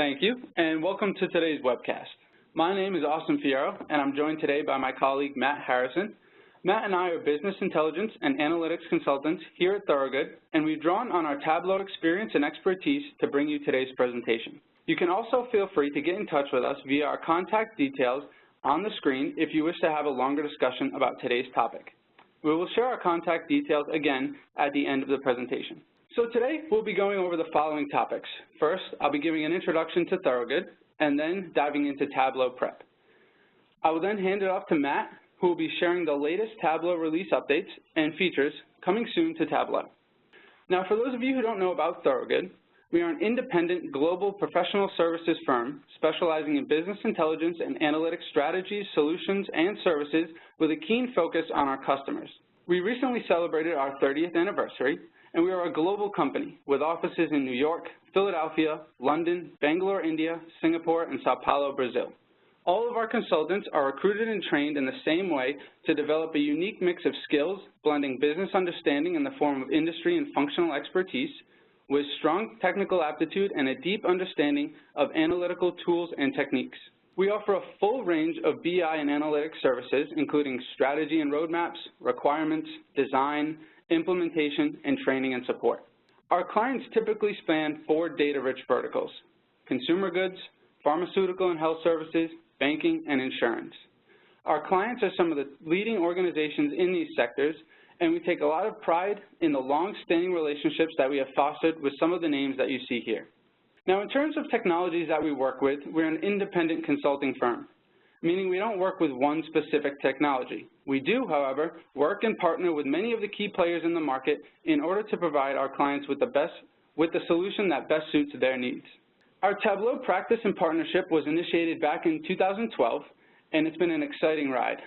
Thank you, and welcome to today's webcast. My name is Fiero, and I'm joined today by my colleague, Matt Harrison. Matt and I are business intelligence and analytics consultants here at Thorogood, and we've drawn on our Tableau experience and expertise to bring you today's presentation. You can also feel free to get in touch with us via our contact details on the screen if you wish to have a longer discussion about today's topic. We will share our contact details again at the end of the presentation. So today we'll be going over the following topics. First, I'll be giving an introduction to Thorogood and then diving into Tableau Prep. I will then hand it off to Matt, who will be sharing the latest Tableau release updates and features coming soon to Tableau. Now, for those of you who don't know about Thorogood, we are an independent global professional services firm specializing in business intelligence and analytics strategies, solutions, and services with a keen focus on our customers. We recently celebrated our 30th anniversary, and we are a global company with offices in New York, Philadelphia, London, Bangalore, India, Singapore, and Sao Paulo, Brazil. All of our consultants are recruited and trained in the same way to develop a unique mix of skills, blending business understanding in the form of industry and functional expertise, with strong technical aptitude and a deep understanding of analytical tools and techniques. We offer a full range of BI and analytics services, including strategy and roadmaps, requirements, design, implementation, and training and support. Our clients typically span 4 data-rich verticals: consumer goods, pharmaceutical and health services, banking, and insurance. Our clients are some of the leading organizations in these sectors, and we take a lot of pride in the long-standing relationships that we have fostered with some of the names that you see here. Now, in terms of technologies that we work with, we're an independent consulting firm, meaning we don't work with one specific technology. We do, however, work and partner with many of the key players in the market in order to provide our clients with the solution that best suits their needs. Our Tableau practice and partnership was initiated back in 2012, and it's been an exciting ride.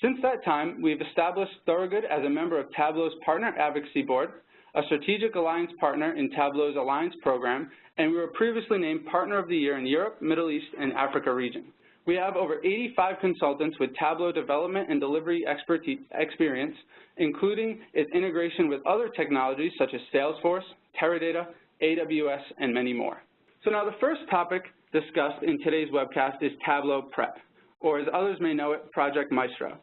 Since that time, we've established Thorogood as a member of Tableau's Partner Advocacy Board, a strategic alliance partner in Tableau's Alliance Program, and we were previously named Partner of the Year in Europe, Middle East, and Africa region. We have over 85 consultants with Tableau development and delivery experience, including its integration with other technologies such as Salesforce, Teradata, AWS, and many more. So now the first topic discussed in today's webcast is Tableau Prep, or as others may know it, Project Maestro.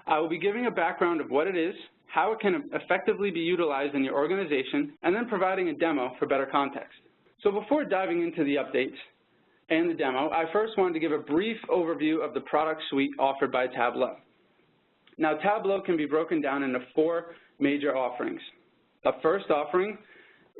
I will be giving a background of what it is, how it can effectively be utilized in your organization, and then providing a demo for better context. So before diving into the updates and the demo, I first wanted to give a brief overview of the product suite offered by Tableau. Now, Tableau can be broken down into 4 major offerings. The first offering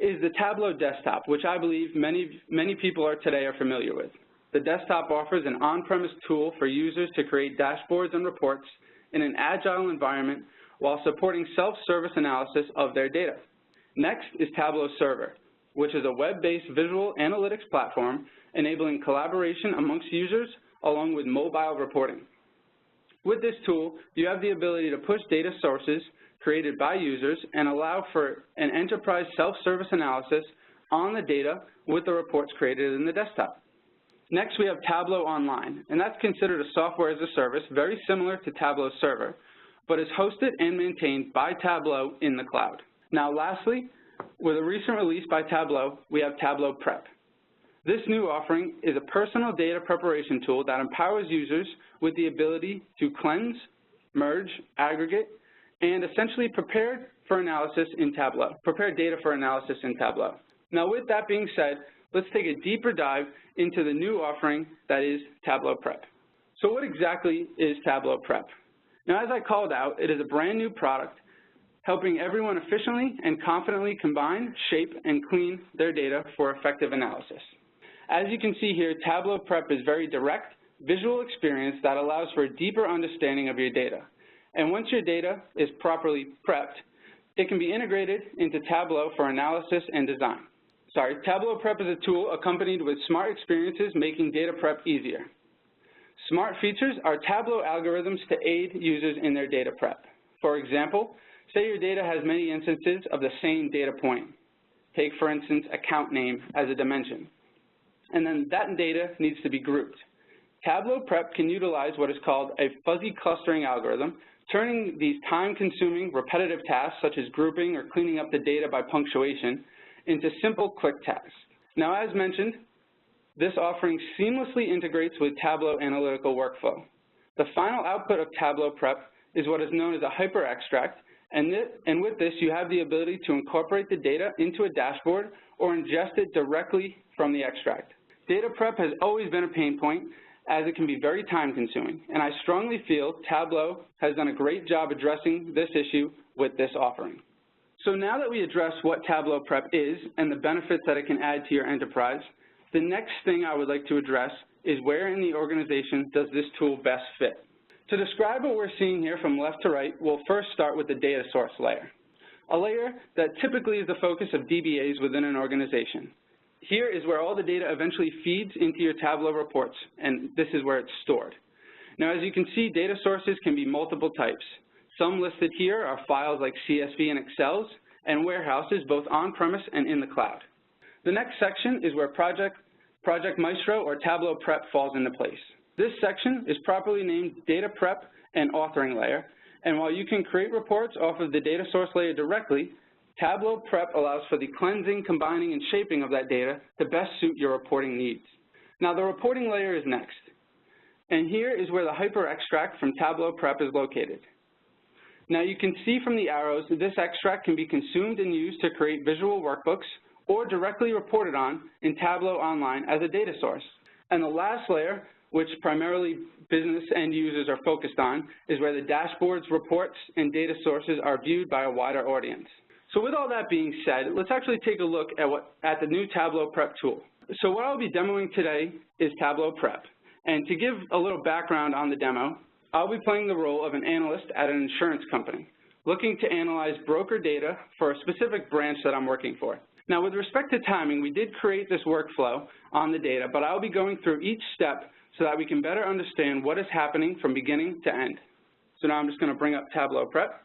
is the Tableau desktop, which I believe many people today are familiar with. The desktop offers an on-premise tool for users to create dashboards and reports in an agile environment while supporting self-service analysis of their data. Next is Tableau Server, which is a web-based visual analytics platform enabling collaboration amongst users along with mobile reporting. With this tool, you have the ability to push data sources created by users and allow for an enterprise self-service analysis on the data with the reports created in the desktop. Next, we have Tableau Online, and that's considered a software as a service very similar to Tableau Server, but is hosted and maintained by Tableau in the cloud. Now, lastly, with a recent release by Tableau, we have Tableau Prep. This new offering is a personal data preparation tool that empowers users with the ability to cleanse, merge, aggregate, and essentially prepare data for analysis in Tableau. Now, with that being said, let's take a deeper dive into the new offering that is Tableau Prep. So what exactly is Tableau Prep? Now, as I called out, it is a brand new product helping everyone efficiently and confidently combine, shape, and clean their data for effective analysis. As you can see here, Tableau Prep is very direct, visual experience that allows for a deeper understanding of your data. And once your data is properly prepped, it can be integrated into Tableau for analysis and design. Tableau Prep is a tool accompanied with smart experiences making data prep easier. Smart features are Tableau algorithms to aid users in their data prep. For example, say your data has many instances of the same data point. Take, for instance, account name as a dimension. And then that data needs to be grouped. Tableau Prep can utilize what is called a fuzzy clustering algorithm, turning these time-consuming repetitive tasks such as grouping or cleaning up the data by punctuation into simple quick tasks. Now, as mentioned, this offering seamlessly integrates with Tableau analytical workflow. The final output of Tableau Prep is what is known as a hyper extract, and with this you have the ability to incorporate the data into a dashboard or ingest it directly from the extract. Data prep has always been a pain point as it can be very time consuming, and I strongly feel Tableau has done a great job addressing this issue with this offering. So now that we address what Tableau Prep is and the benefits that it can add to your enterprise, the next thing I would like to address is where in the organization does this tool best fit. To describe what we're seeing here from left to right, we'll first start with the data source layer, a layer that typically is the focus of DBAs within an organization. Here is where all the data eventually feeds into your Tableau reports, and this is where it's stored. Now, as you can see, data sources can be multiple types. Some listed here are files like CSV and Excels, and warehouses both on-premise and in the cloud. The next section is where Project Maestro or Tableau Prep falls into place. This section is properly named Data Prep and Authoring Layer, and while you can create reports off of the data source layer directly, Tableau Prep allows for the cleansing, combining, and shaping of that data to best suit your reporting needs. Now, the reporting layer is next, and here is where the hyper extract from Tableau Prep is located. Now, you can see from the arrows that this extract can be consumed and used to create visual workbooks or directly reported on in Tableau Online as a data source. And the last layer, which primarily business end users are focused on, is where the dashboards, reports, and data sources are viewed by a wider audience. So with all that being said, let's actually take a look at the new Tableau Prep tool. So what I'll be demoing today is Tableau Prep. And to give a little background on the demo, I'll be playing the role of an analyst at an insurance company, looking to analyze broker data for a specific branch that I'm working for. Now, with respect to timing, we did create this workflow on the data, but I'll be going through each step so that we can better understand what is happening from beginning to end. So now I'm just going to bring up Tableau Prep.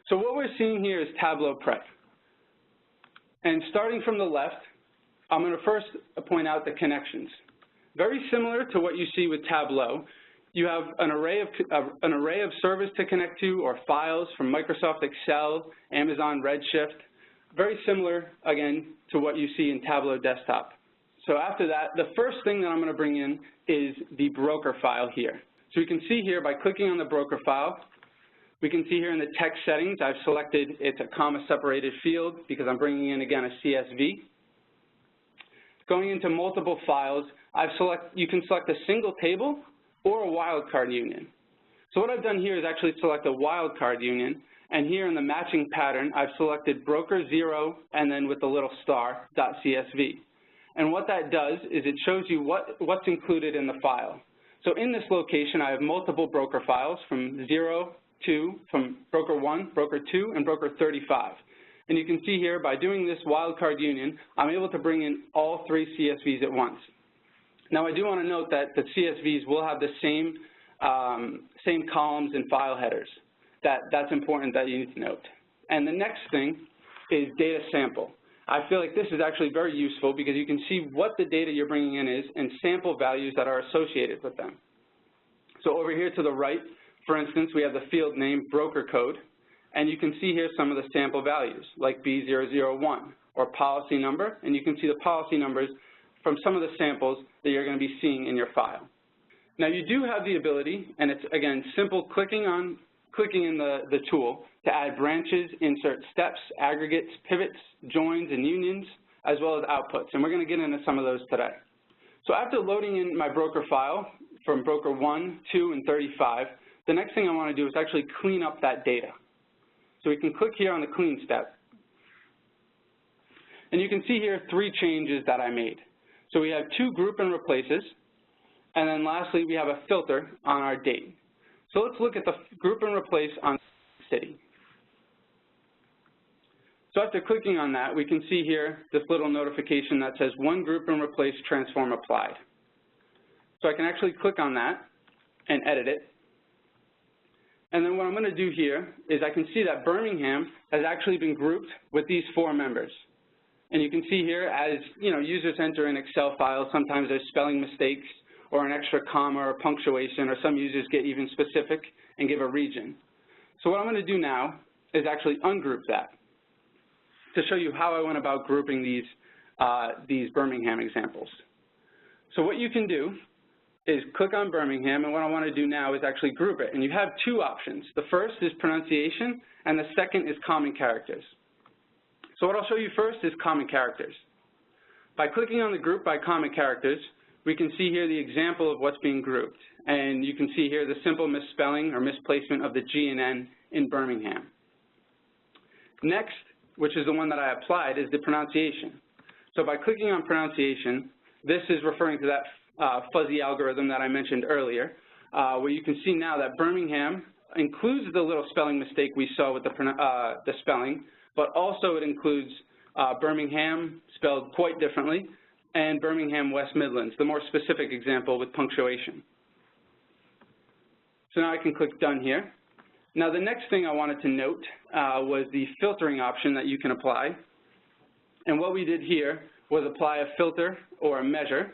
So what we're seeing here is Tableau Prep. And starting from the left, I'm going to first point out the connections. Very similar to what you see with Tableau, you have an array of servers to connect to or files from Microsoft Excel, Amazon Redshift, very similar, again, to what you see in Tableau Desktop. So after that, the first thing that I'm going to bring in is the broker file here. So you can see here by clicking on the broker file, we can see here in the text settings, I've selected it's a comma-separated field because I'm bringing in, again, a CSV. Going into multiple files, you can select a single table or a wildcard union. So what I've done here is actually select a wildcard union, and here in the matching pattern, I've selected broker 0 and then with the little star, .csv. And what that does is it shows you what's included in the file. So in this location, I have multiple broker files from from broker 1, broker 2, and broker 35. And you can see here, by doing this wildcard union, I'm able to bring in all 3 CSVs at once. Now, I do want to note that the CSVs will have the same columns and file headers. That's important that you need to note. And the next thing is data sample. I feel like this is actually very useful because you can see what the data you're bringing in is and sample values that are associated with them. So over here to the right, for instance, we have the field name broker code, and you can see here some of the sample values like B001 or policy number, and you can see the policy numbers from some of the samples that you're going to be seeing in your file. Now, you do have the ability, and it's, again, simple clicking in the tool to add branches, insert steps, aggregates, pivots, joins, and unions, as well as outputs. And we're going to get into some of those today. So after loading in my broker file from broker 1, 2, and 35, the next thing I want to do is actually clean up that data. So we can click here on the clean step. And you can see here 3 changes that I made. So we have 2 group and replaces, and then lastly, we have a filter on our date. So let's look at the group and replace on city. So after clicking on that, we can see here this little notification that says one group and replace transform applied. So I can actually click on that and edit it. And then what I'm going to do here is I can see that Birmingham has actually been grouped with these 4 members. And you can see here, as users enter in Excel files, sometimes there's spelling mistakes or an extra comma or punctuation, or some users get even specific and give a region. So what I'm going to do now is actually ungroup that to show you how I went about grouping these Birmingham examples. So what you can do is click on Birmingham, and what I want to do now is actually group it. And you have two options. The first is pronunciation, and the second is common characters. So what I'll show you first is common characters. By clicking on the group by common characters, we can see here the example of what's being grouped. And you can see here the simple misspelling or misplacement of the G and N in Birmingham. Next, which is the one that I applied, is the pronunciation. So by clicking on pronunciation, this is referring to that fuzzy algorithm that I mentioned earlier, where you can see now that Birmingham includes the little spelling mistake we saw with the spelling, but also it includes Birmingham, spelled quite differently, and Birmingham West Midlands, the more specific example with punctuation. So now I can click Done here. Now the next thing I wanted to note was the filtering option that you can apply. And what we did here was apply a filter or a measure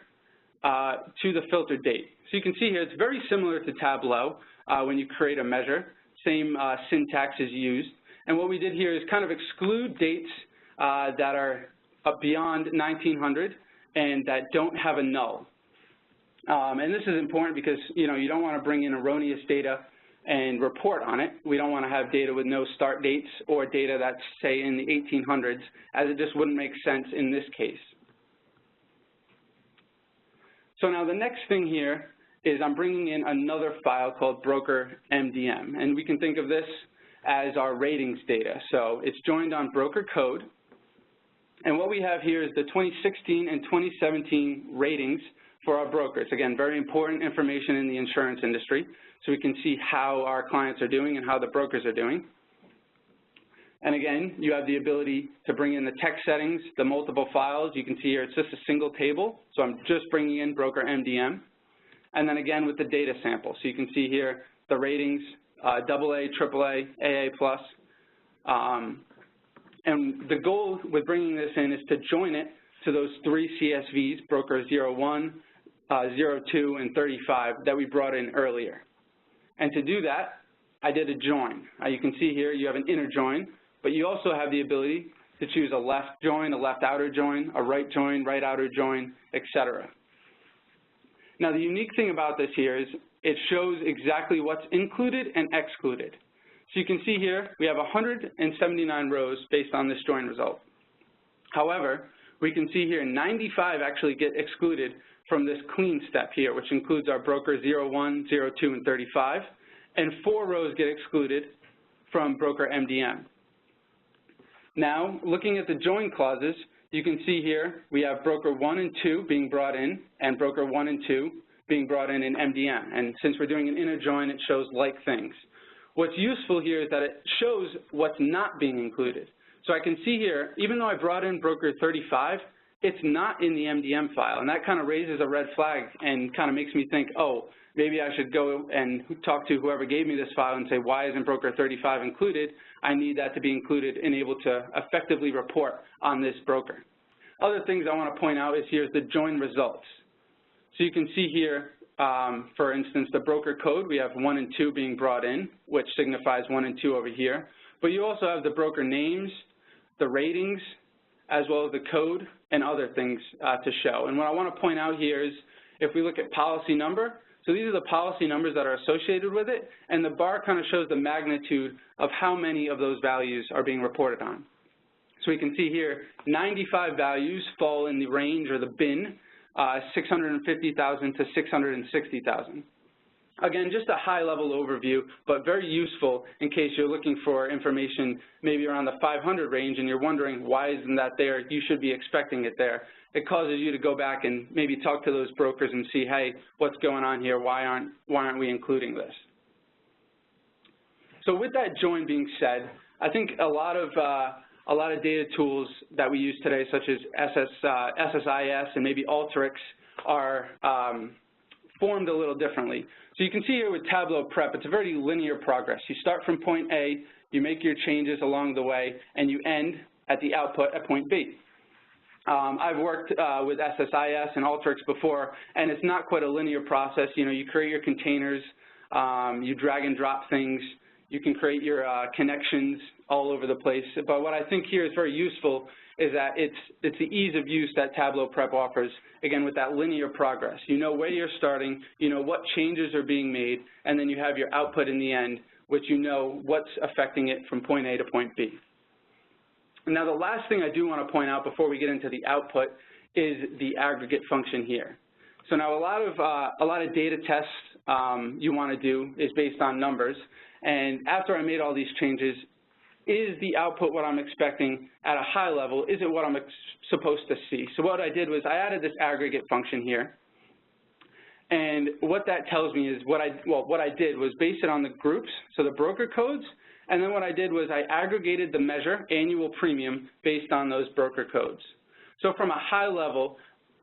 to the filter date. So you can see here it's very similar to Tableau when you create a measure. Same syntax is used. And what we did here is kind of exclude dates that are beyond 1900 and that don't have a null. And this is important because you don't want to bring in erroneous data and report on it. We don't want to have data with no start dates or data that's, say, in the 1800s, as it just wouldn't make sense in this case. So now the next thing here is I'm bringing in another file called broker MDM, and we can think of this as our ratings data. So it's joined on broker code, and what we have here is the 2016 and 2017 ratings for our brokers. Again, very important information in the insurance industry, so we can see how our clients are doing and how the brokers are doing. And again, you have the ability to bring in the text settings, the multiple files. You can see here it's just a single table, so I'm just bringing in broker MDM. And then again with the data sample. So you can see here the ratings, AA, AAA, AA+. And the goal with bringing this in is to join it to those three CSVs, broker 01, 02, and 35 that we brought in earlier. And to do that, I did a join. You can see here you have an inner join, but you also have the ability to choose a left join, a left outer join, a right join, right outer join, etc. Now the unique thing about this here is it shows exactly what's included and excluded. So you can see here we have 179 rows based on this join result. However, we can see here 95 actually get excluded from this clean step here, which includes our broker 01, 02, and 35, and 4 rows get excluded from broker MDM. Now, looking at the join clauses, you can see here we have broker 1 and 2 being brought in, and broker 1 and 2 being brought in MDM. And since we're doing an inner join, it shows like things. What's useful here is that it shows what's not being included. So I can see here, even though I brought in broker 35, it's not in the MDM file, and that kind of raises a red flag and kind of makes me think, oh, maybe I should go and talk to whoever gave me this file and say, why isn't broker 35 included? I need that to be included and able to effectively report on this broker. Other things I want to point out is here's the join results. So you can see here, for instance, the broker code, we have 1 and 2 being brought in, which signifies 1 and 2 over here. But you also have the broker names, the ratings, as well as the code and other things to show. And what I want to point out here is if we look at policy number, so these are the policy numbers that are associated with it, and the bar kind of shows the magnitude of how many of those values are being reported on. So we can see here 95 values fall in the range or the bin, 650,000 to 660,000. Again, just a high-level overview, but very useful in case you're looking for information maybe around the 500 range and you're wondering why isn't that there, you should be expecting it there. It causes you to go back and maybe talk to those brokers and see, hey, what's going on here, why aren't we including this? So with that join being said, I think a lot of data tools that we use today, such as SSIS and maybe Alteryx, are formed a little differently. So you can see here with Tableau Prep, it's a very linear progress. You start from point A, you make your changes along the way, and you end at the output at point B. I've worked with SSIS and Alteryx before, and it's not quite a linear process. You know, you create your containers, you drag and drop things, You can create your connections all over the place. But what I think here is very useful is that it's the ease of use that Tableau Prep offers, again, with that linear progress. You know where you're starting, you know what changes are being made, and then you have your output in the end, which you know what's affecting it from point A to point B. Now, the last thing I do want to point out before we get into the output is the aggregate function here. So now a lot of data tests you want to do is based on numbers, and after I made all these changes, is the output what I'm expecting at a high level? Is it what I'm supposed to see? So what I did was I added this aggregate function here, and what that tells me is what I did was base it on the groups, so the broker codes, and then what I did was I aggregated the measure, annual premium, based on those broker codes. So from a high level,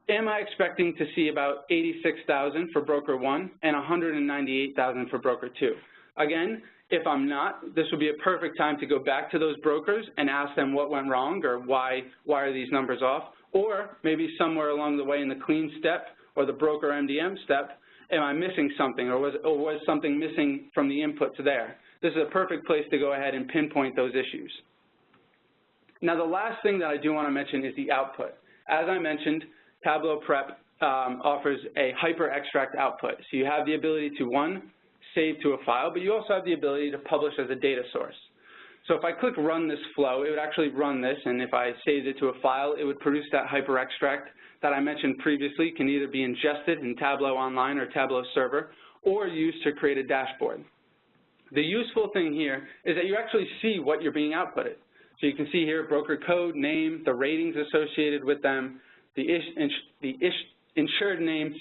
am I expecting to see about 86,000 for broker 1 and 198,000 for broker 2? Again, if I'm not, this would be a perfect time to go back to those brokers and ask them what went wrong or why are these numbers off, or maybe somewhere along the way in the clean step or the broker MDM step, am I missing something, or was something missing from the inputs there? This is a perfect place to go ahead and pinpoint those issues. Now, the last thing that I do want to mention is the output. As I mentioned, Tableau Prep offers a hyper extract output. So you have the ability to, one, save to a file, but you also have the ability to publish as a data source. So if I click run this flow, it would actually run this, and if I saved it to a file, it would produce that hyper extract that I mentioned previously. Can either be ingested in Tableau Online or Tableau Server, or used to create a dashboard. The useful thing here is that you actually see what you're being outputted. So you can see here broker code, name, the ratings associated with them, the insured name,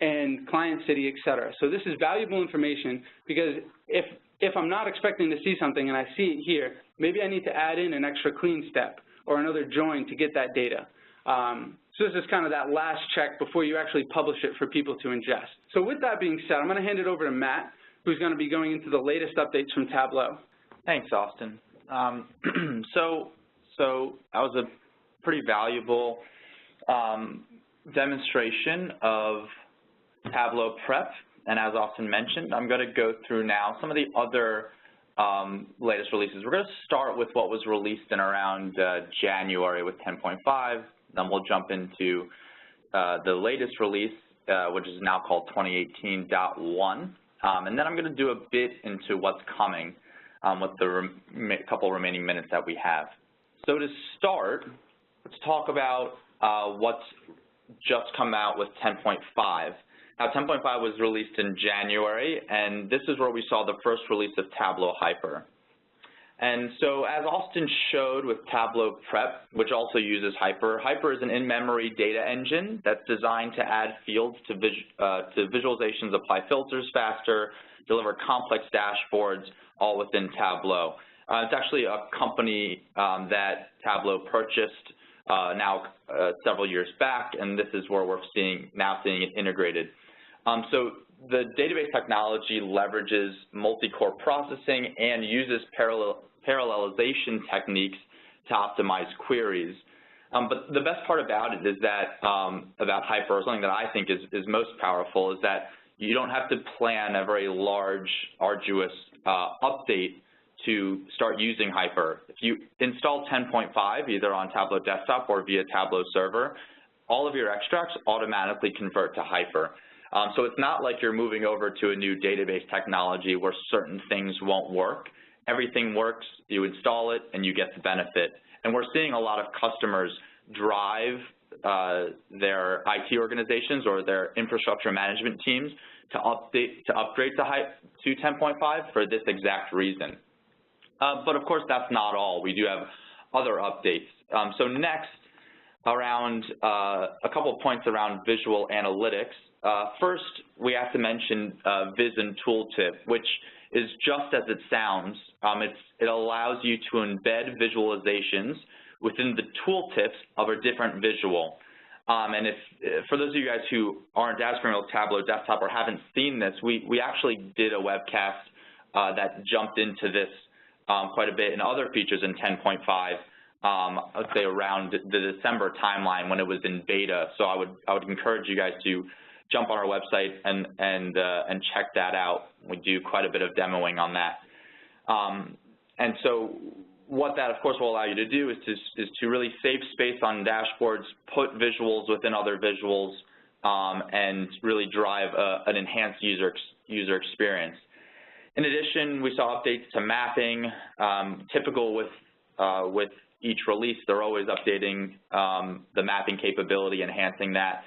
and client city, et cetera. So this is valuable information because if I'm not expecting to see something and I see it here, maybe I need to add in an extra clean step or another join to get that data. So this is kind of that last check before you actually publish it for people to ingest. So with that being said, I'm going to hand it over to Matt, who's going to be going into the latest updates from Tableau. Thanks, Austin. So that was a pretty valuable demonstration of Tableau Prep, and as Austin mentioned, I'm going to go through now some of the other latest releases. We're going to start with what was released in around January with 10.5, then we'll jump into the latest release, which is now called 2018.1, and then I'm going to do a bit into what's coming with the couple remaining minutes that we have. So to start, let's talk about what's just come out with 10.5. Now, 10.5 was released in January, and this is where we saw the first release of Tableau Hyper. And so as Austin showed with Tableau Prep, which also uses Hyper, Hyper is an in-memory data engine that's designed to add fields to visualizations, apply filters faster, deliver complex dashboards, all within Tableau. It's actually a company that Tableau purchased several years back, and this is where we're now seeing it integrated. So the database technology leverages multi-core processing and uses parallelization techniques to optimize queries. But the best part about it is that, about Hyper, something that I think is most powerful, is that you don't have to plan a very large, arduous update to start using Hyper. If you install 10.5, either on Tableau Desktop or via Tableau Server, all of your extracts automatically convert to Hyper. So it's not like you're moving over to a new database technology where certain things won't work. Everything works, you install it, and you get the benefit. And we're seeing a lot of customers drive their IT organizations or their infrastructure management teams to upgrade to 10.5 for this exact reason. But of course, that's not all. We do have other updates. So next, around a couple of points around visual analytics. First, we have to mention Viz and Tooltip, which is just as it sounds. It allows you to embed visualizations within the tooltips of a different visual. And for those of you guys who aren't as familiar with Tableau Desktop or haven't seen this, we actually did a webcast that jumped into this quite a bit and other features in 10.5, I would say around the December timeline when it was in beta. So I would encourage you guys to jump on our website and check that out. We do quite a bit of demoing on that. And so what that, of course, will allow you to do is to really save space on dashboards, put visuals within other visuals, and really drive an enhanced user experience. In addition, we saw updates to mapping. Typical with each release, they're always updating the mapping capability, enhancing that,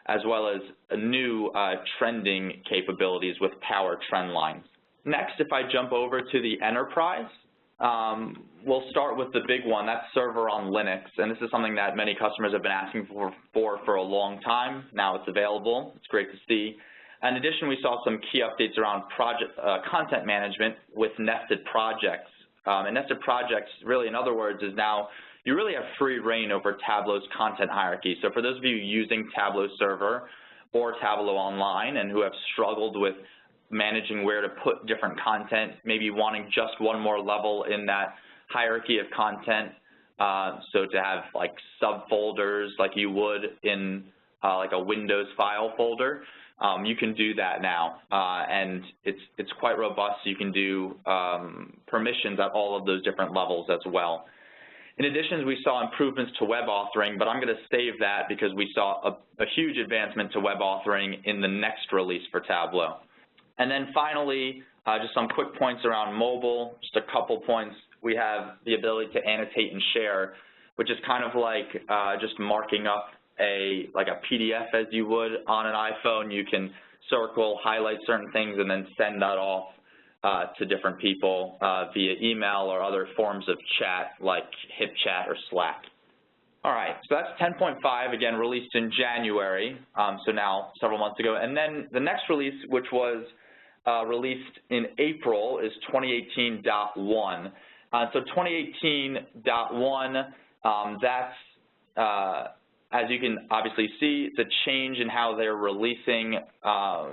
as well as new trending capabilities with power trend lines. Next, if I jump over to the enterprise, we'll start with the big one, that's server on Linux, and this is something that many customers have been asking for a long time. Now it's available. It's great to see. In addition, we saw some key updates around content management with nested projects. And nested projects, really, in other words, is now you really have free reign over Tableau's content hierarchy. So for those of you using Tableau Server or Tableau Online and who have struggled with managing where to put different content, maybe wanting just one more level in that hierarchy of content, so to have like subfolders like you would in like a Windows file folder, you can do that now, and it's quite robust. You can do permissions at all of those different levels as well. In addition, we saw improvements to web authoring, but I'm going to save that because we saw a huge advancement to web authoring in the next release for Tableau. And then finally, just some quick points around mobile, just a couple points. We have the ability to annotate and share, which is kind of like just marking up a PDF as you would on an iPhone. You can circle, highlight certain things, and then send that off to different people via email or other forms of chat like HipChat or Slack. All right, so that's 10.5, again, released in January, so now several months ago. And then the next release, which was released in April, is 2018.1. So 2018.1, that's as you can obviously see, it's a change in how they're releasing,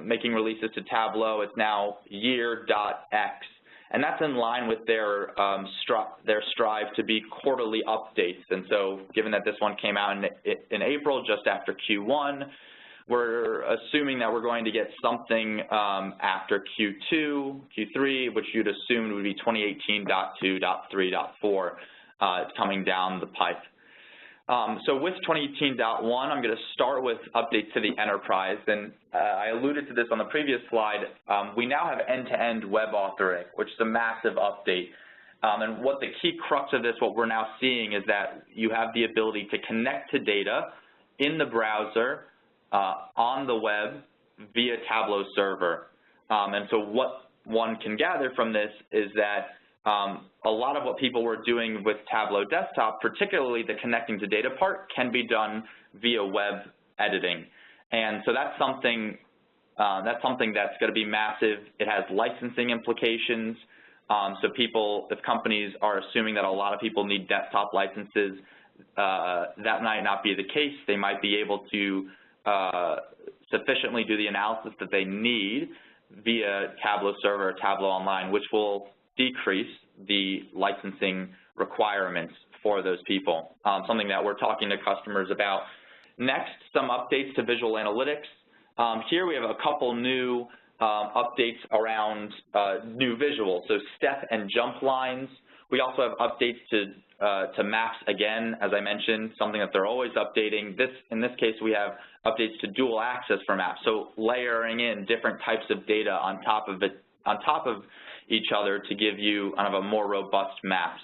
making releases to Tableau. It's now year.x, and that's in line with their strive to be quarterly updates. And so given that this one came out in April, just after Q1, we're assuming that we're going to get something after Q2, Q3, which you'd assume would be 2018.2.3.4 coming down the pipe. So with 2018.1, I'm going to start with updates to the enterprise, and I alluded to this on the previous slide. We now have end-to-end web authoring, which is a massive update. And what the key crux of this, what we're now seeing, is that you have the ability to connect to data in the browser, on the web, via Tableau Server. And so what one can gather from this is that a lot of what people were doing with Tableau Desktop, particularly the connecting to data part, can be done via web editing. And so that's something that's going to be massive. It has licensing implications. So if companies are assuming that a lot of people need desktop licenses, that might not be the case. They might be able to sufficiently do the analysis that they need via Tableau Server or Tableau Online, which will decrease the licensing requirements for those people, something that we're talking to customers about. Next, some updates to visual analytics. Here we have a couple new updates around new visuals, so step and jump lines. We also have updates to maps again, as I mentioned, something that they're always updating. In this case, we have updates to dual access for maps, so layering in different types of data on top of each other to give you kind of a more robust maps.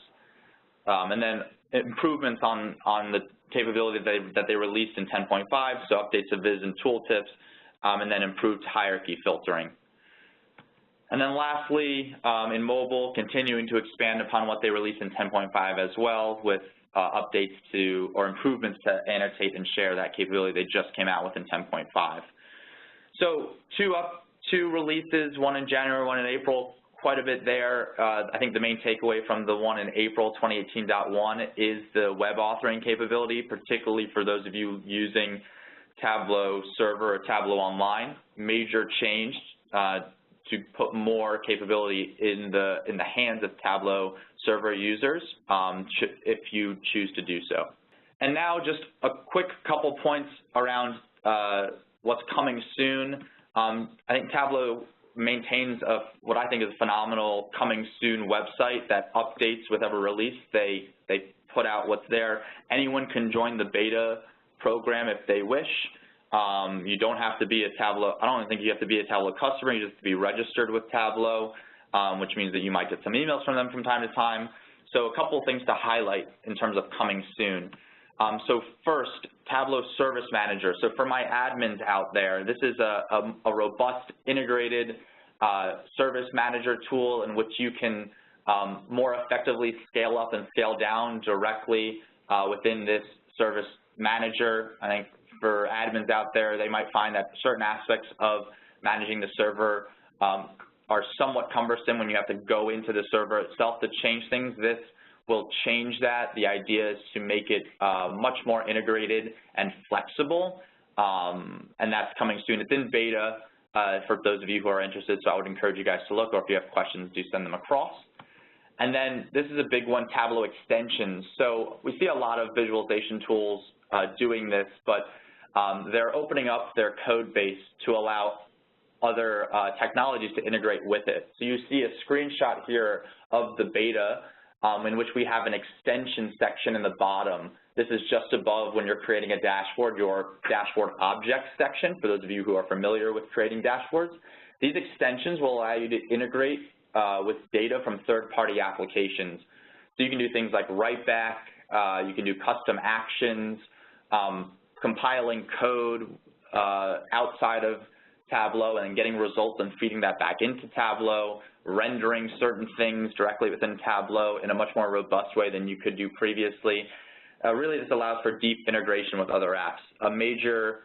And then improvements on the capability that they released in 10.5, so updates to viz and tooltips, and then improved hierarchy filtering. And then lastly, in mobile, continuing to expand upon what they released in 10.5 as well, with updates to or improvements to annotate and share, that capability they just came out with in 10.5. So two releases, one in January, one in April, quite a bit there. I think the main takeaway from the one in April 2018.1 is the web authoring capability, particularly for those of you using Tableau Server or Tableau Online. Major change to put more capability in the hands of Tableau Server users if you choose to do so. And now just a quick couple points around what's coming soon. I think Tableau maintains what I think is a phenomenal coming soon website that updates with every release. They put out what's there. Anyone can join the beta program if they wish. You don't have to be a Tableau, I don't think you have to be a Tableau customer, you just have to be registered with Tableau, which means that you might get some emails from them from time to time. So a couple of things to highlight in terms of coming soon. So first, Tableau Service Manager. So for my admins out there, this is a robust integrated service manager tool in which you can more effectively scale up and scale down directly within this service manager. I think for admins out there, they might find that certain aspects of managing the server are somewhat cumbersome when you have to go into the server itself to change things. This will change that. The idea is to make it much more integrated and flexible, and that's coming soon. It's in beta for those of you who are interested, so I would encourage you guys to look, or if you have questions, do send them across. And then this is a big one, Tableau extensions. So we see a lot of visualization tools doing this, but they're opening up their code base to allow other technologies to integrate with it. So you see a screenshot here of the beta in which we have an extension section in the bottom. This is just above when you're creating a dashboard, your dashboard objects section, for those of you who are familiar with creating dashboards. These extensions will allow you to integrate with data from third-party applications. So you can do things like write back, you can do custom actions, compiling code outside of Tableau and getting results and feeding that back into Tableau, rendering certain things directly within Tableau in a much more robust way than you could do previously. Really, this allows for deep integration with other apps, a major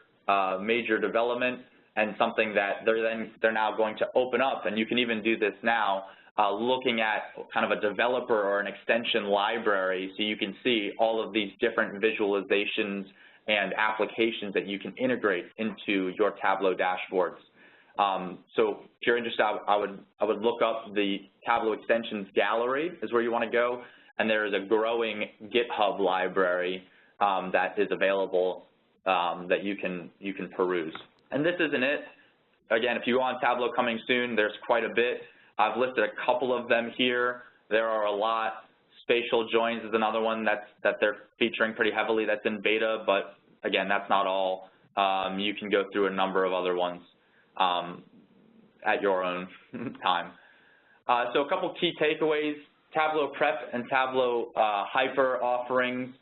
development and something that they're now going to open up, and you can even do this now, looking at kind of a developer or an extension library, so you can see all of these different visualizations and applications that you can integrate into your Tableau dashboards. So if you're interested, I would look up the Tableau extensions gallery is where you want to go, and there is a growing GitHub library that is available that you can peruse. And this isn't it. Again, if you go on Tableau coming soon, there's quite a bit. I've listed a couple of them here. There are a lot. Spatial joins is another one that they're featuring pretty heavily that's in beta, but again, that's not all. You can go through a number of other ones at your own time. So a couple key takeaways. Tableau Prep and Tableau Hyper offerings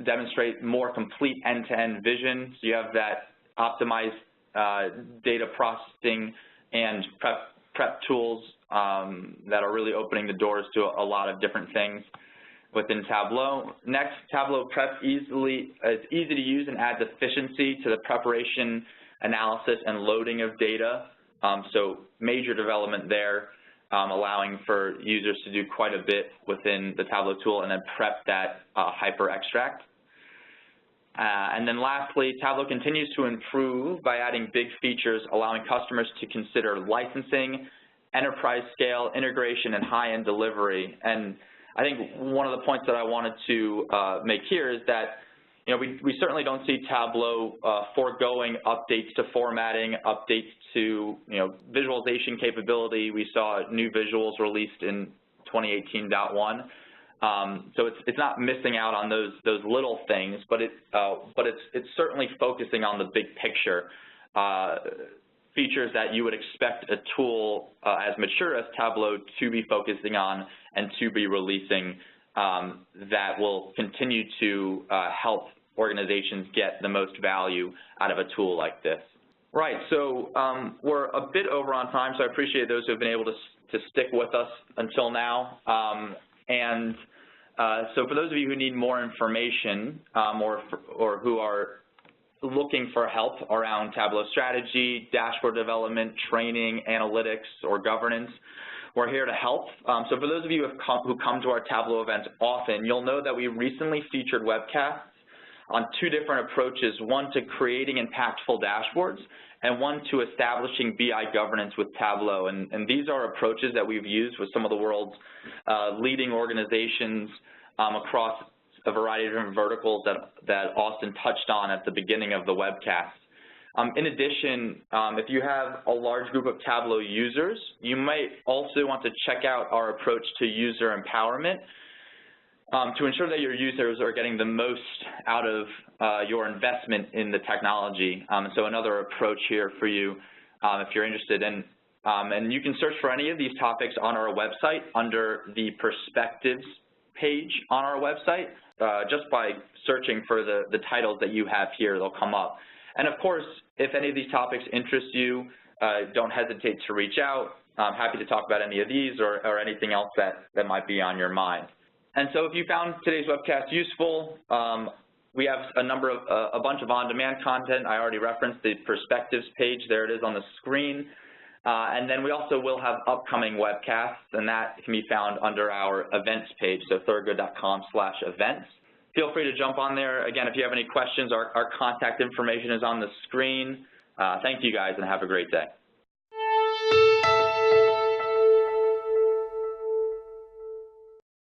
demonstrate more complete end-to-end vision. So you have that optimized data processing and prep tools that are really opening the doors to a lot of different things within Tableau. Next, Tableau Prep is easy to use and adds efficiency to the preparation, analysis, and loading of data. So major development there, allowing for users to do quite a bit within the Tableau tool and then prep that hyper extract. And then lastly, Tableau continues to improve by adding big features, allowing customers to consider licensing, enterprise scale, integration, and high-end delivery. And I think one of the points that I wanted to make here is that, you know, we certainly don't see Tableau foregoing updates to formatting, updates to, you know, visualization capability. We saw new visuals released in 2018.1. So it's not missing out on those little things, but it's certainly focusing on the big picture features that you would expect a tool as mature as Tableau to be focusing on and to be releasing that will continue to help organizations get the most value out of a tool like this. Right, so we're a bit over on time, so I appreciate those who have been able to stick with us until now. So for those of you who need more information or who are looking for help around Tableau strategy, dashboard development, training, analytics, or governance, we're here to help. So for those of you who come to our Tableau events often, you'll know that we recently featured webcasts on two different approaches, one to creating impactful dashboards and one to establishing BI governance with Tableau. And these are approaches that we've used with some of the world's leading organizations across a variety of different verticals that Austin touched on at the beginning of the webcast. In addition, if you have a large group of Tableau users, you might also want to check out our approach to user empowerment to ensure that your users are getting the most out of your investment in the technology. So another approach here for you if you're interested in. And you can search for any of these topics on our website under the Perspectives page on our website. Just by searching for the titles that you have here, they'll come up. And of course, if any of these topics interest you, don't hesitate to reach out. I'm happy to talk about any of these or anything else that might be on your mind. And so if you found today's webcast useful, we have a bunch of on-demand content. I already referenced the Perspectives page. There it is on the screen. And then we also will have upcoming webcasts, and that can be found under our events page, so thorogood.com/events. Feel free to jump on there. Again, if you have any questions, our contact information is on the screen. Thank you guys, and have a great day.